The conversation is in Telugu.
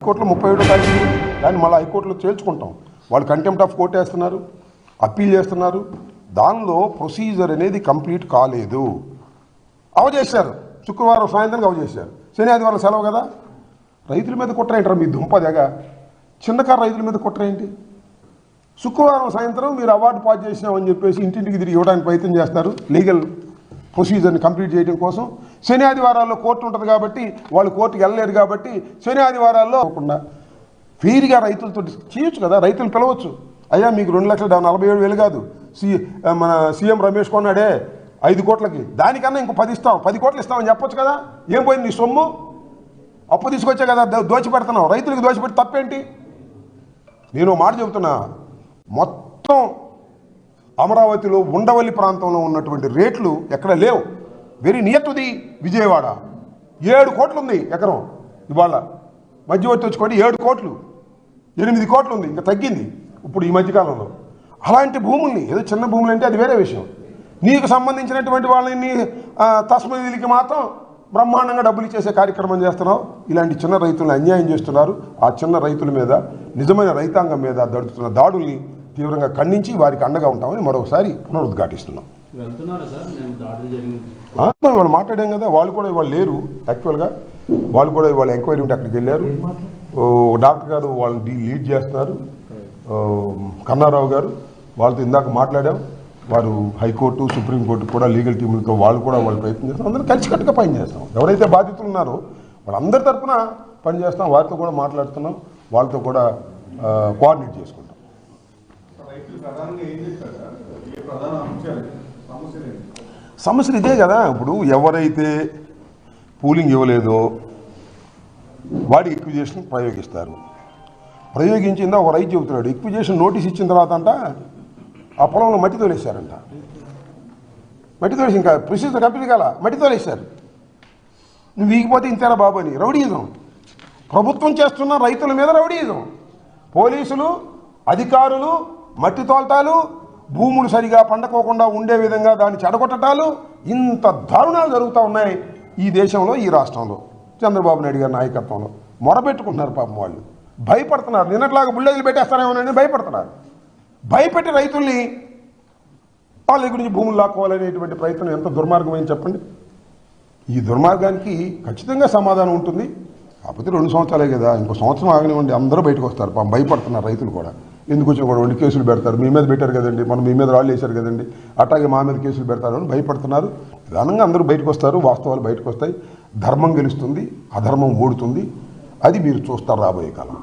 హైకోర్టులో 37వ తారీఖు దాన్ని మళ్ళీ హైకోర్టులో చేర్చుకుంటాం. వాళ్ళు కంటెంప్ట్ ఆఫ్ కోర్ట్ వేస్తున్నారు, అప్పీల్ చేస్తున్నారు. దానిలో ప్రొసీజర్ అనేది కంప్లీట్ కాలేదు. అవజేశారు, శుక్రవారం సాయంత్రం అవజేశారు. శని ఆదివారం సెలవు కదా. రైతుల మీద కుట్రేంటారు మీ దుంపదగా. చిన్నకారు రైతుల మీద కుట్రేంటి? శుక్రవారం సాయంత్రం మీరు అవార్డు పాస్ చేసినామని చెప్పేసి ఇంటింటికి తిరిగి ఇవ్వడానికి ప్రయత్నం చేస్తారు లీగల్ ప్రొసీజర్ని కంప్లీట్ చేయడం కోసం. శని ఆదివారాల్లో కోర్టు ఉంటుంది కాబట్టి వాళ్ళు కోర్టుకి వెళ్ళలేరు కాబట్టి శని ఆదివారాల్లో కాకుండా ఫీరిగా రైతులతో చేయొచ్చు కదా. రైతులు పిలవచ్చు. అయ్యా మీకు 2,47,000 కాదు, మన సీఎం రమేష్ కొన్నాడే 5 కోట్లకి, దానికన్నా ఇంకో 10 ఇస్తాం, 10 కోట్లు ఇస్తామని చెప్పొచ్చు కదా. ఏం పోయింది నీ సొమ్ము? అప్పు తీసుకొచ్చే కదా దోచిపెడుతున్నావు. రైతులకు దోచిపెట్టి తప్పేంటి? నేను మాట చెబుతున్నా, మొత్తం అమరావతిలో ఉండవల్లి ప్రాంతంలో ఉన్నటువంటి రేట్లు ఎక్కడ లేవు. Very near to the Vijayawada 7 కోట్లు ఉంది ఎకరం. ఇవాళ మధ్యవర్తి వచ్చుకోండి 7 కోట్లు, 8 కోట్లు ఉంది, ఇంకా తగ్గింది ఇప్పుడు ఈ మధ్యకాలంలో. అలాంటి భూముల్ని, ఏదో చిన్న భూములు అంటే అది వేరే విషయం, నీకు సంబంధించినటువంటి వాళ్ళని తస్మదీలకి మాత్రం బ్రహ్మాండంగా డబ్బులు ఇచ్చేసే కార్యక్రమం చేస్తున్నావు. ఇలాంటి చిన్న రైతులను అన్యాయం చేస్తున్నారు. ఆ చిన్న రైతుల మీద, నిజమైన రైతాంగం మీద జరుగుతున్న దాడుల్ని తీవ్రంగా ఖండించి వారికి అండగా ఉంటామని మరొకసారి పునరుద్ఘాటిస్తున్నాం. వాళ్ళు మాట్లాడాం కదా, వాళ్ళు కూడా ఇవాళ లేరు. యాక్చువల్గా వాళ్ళు కూడా ఇవాళ ఎంక్వైరీ ఉంటే అక్కడికి వెళ్ళారు. డాక్టర్ గారు వాళ్ళని లీడ్ చేస్తున్నారు, కన్నారావు గారు. వాళ్ళతో ఇందాక మాట్లాడాం. వారు హైకోర్టు, సుప్రీంకోర్టు కూడా లీగల్ టీములతో వాళ్ళు కూడా వాళ్ళు ప్రయత్నం చేస్తాం. అందరూ కలిసికట్టుగా పనిచేస్తాం. ఎవరైతే బాధితులు ఉన్నారో వాళ్ళందరి తరఫున పనిచేస్తాం. వారితో కూడా మాట్లాడుతున్నాం, వాళ్ళతో కూడా కోఆర్డినేట్ చేసుకుంటాం. సమస్యలు ఇదే కదా. ఇప్పుడు ఎవరైతే పూలింగ్ ఇవ్వలేదో వాడి ఎక్విజేషన్ ప్రయోగిస్తారు. ప్రయోగించిందా ఒక రైతు చెబుతున్నాడు, ఎక్విజేషన్ నోటీస్ ఇచ్చిన తర్వాత అంట ఆ పొలంలో మట్టి తోలేశారంట. మట్టి తోలేసి ఇంకా ప్రొసీజర్ కంప్లీట్ కాల, మట్టి తోలేశారు. నువ్వు వీగిపోతే ఇంతేనా బాబు అని రౌడీయిజం. ప్రభుత్వం చేస్తున్న రైతుల మీద రౌడీయిజం. పోలీసులు, అధికారులు మట్టి తోల్తాలు, భూములు సరిగా పండుకోకుండా ఉండే విధంగా దాన్ని చెడగొట్టటాలు, ఇంత దారుణాలు జరుగుతూ ఉన్నాయి ఈ దేశంలో, ఈ రాష్ట్రంలో. చంద్రబాబు నాయుడు గారి నాయకత్వంలో మొరబెట్టుకుంటున్నారు. పాపం వాళ్ళు భయపడుతున్నారు. నిన్నట్లాగా బుల్లెట్లు పెట్టేస్తారేమోనని భయపడుతున్నారు. భయపెట్టి రైతుల్ని వాళ్ళ దగ్గర నుంచి భూములు లాక్కోవాలనేటువంటి ప్రయత్నం ఎంత దుర్మార్గమని చెప్పండి. ఈ దుర్మార్గానికి ఖచ్చితంగా సమాధానం ఉంటుంది. కాకపోతే 2 సంవత్సరాలే కదా, ఇంకో సంవత్సరం ఆగనివ్వండి, అందరూ బయటకు వస్తారు. పాపం భయపడుతున్నారు రైతులు కూడా. ఎందుకు వచ్చినా కూడా 2 కేసులు పెడతారు, మీ మీద పెట్టారు కదండి, మనం మీ మీద రాళ్ళు వేశారు కదండి, అట్లాగే మా మీద కేసులు పెడతారు అని భయపడుతున్నారు. నిదానంగా అందరూ బయటకు వస్తారు, వాస్తవాలు బయటకు వస్తాయి, ధర్మం గెలుస్తుంది, అధర్మం ఓడుతుంది. అది మీరు చూస్తారు రాబోయే కాలం.